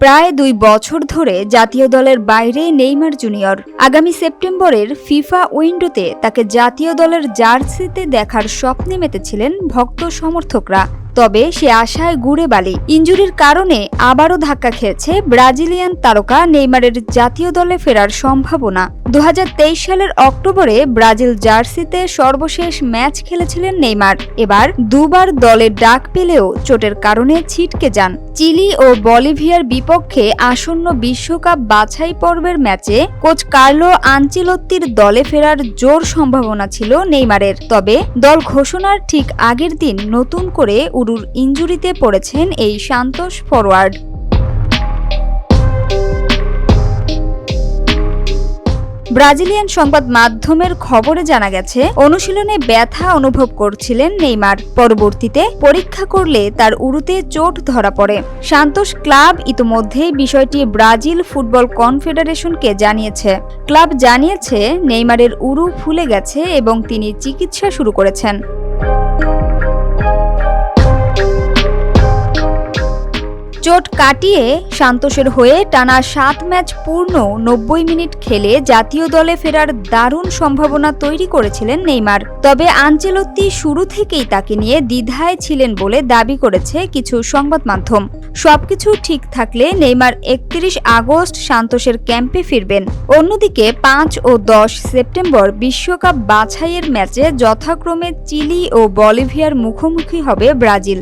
প্রায় ২ বছর ধরে জাতীয় দলের বাইরে নেইমার জুনিয়র। আগামী সেপ্টেম্বরের ফিফা উইন্ডোতে তাকে জাতীয় দলের জার্সিতে দেখার স্বপ্নে মেতেছিলেন ভক্ত সমর্থকরা। তবে সে আশায় গুড়ে বালি। ইনজুরির কারণে আবারও ধাক্কা খেয়েছে ব্রাজিলিয়ান তারকা নেইমারের জাতীয় দলে ফেরার সম্ভাবনা। ২০২৩ সালের অক্টোবরে ব্রাজিল জার্সিতে সর্বশেষ ম্যাচ খেলেছিলেন নেইমার। এবার দুবার দলের ডাক পেলেও চোটের কারণে ছিটকে যান। চিলি ও বলিভিয়ার বিপক্ষে আসন্ন বিশ্বকাপ বাছাই পর্বের ম্যাচে কোচ কার্লো আনচেলত্তির দলে ফেরার জোর সম্ভাবনা ছিল নেইমারের। তবে দল ঘোষণার ঠিক আগের দিন নতুন করে উরুর ইনজুরিতে পড়েছেন এই সান্তোস ফরোয়ার্ড। ব্রাজিলিয়ান সংবাদ মাধ্যমের খবরে জানা গেছে, অনুশীলনে ব্যথা অনুভব করছিলেন নেইমার। পরবর্তীতে পরীক্ষা করলে তার উরুতে চোট ধরা পড়ে। সান্তোস ক্লাব ইতোমধ্যেই বিষয়টি ব্রাজিল ফুটবল কনফেডারেশনকে জানিয়েছে। ক্লাব জানিয়েছে নেইমারের উরু ফুলে গেছে এবং তিনি চিকিৎসা শুরু করেছেন। চোট কাটিয়ে সান্তোসের হয়ে টানা ৭ ম্যাচ পূর্ণ ৯০ মিনিট খেলে জাতীয় দলে ফেরার দারুণ সম্ভাবনা তৈরি করেছিলেন নেইমার। তবে আনচেলত্তি শুরু থেকেই তাকে নিয়ে দ্বিধায় ছিলেন বলে দাবি করেছে কিছু সংবাদ মাধ্যম। সবকিছু ঠিক থাকলে নেইমার ৩১ আগস্ট সান্তোসের ক্যাম্পে ফিরবেন। অন্যদিকে ৫ ও ১০ সেপ্টেম্বর বিশ্বকাপ বাছাইয়ের ম্যাচে যথাক্রমে চিলি ও বলিভিয়ার মুখোমুখি হবে ব্রাজিল।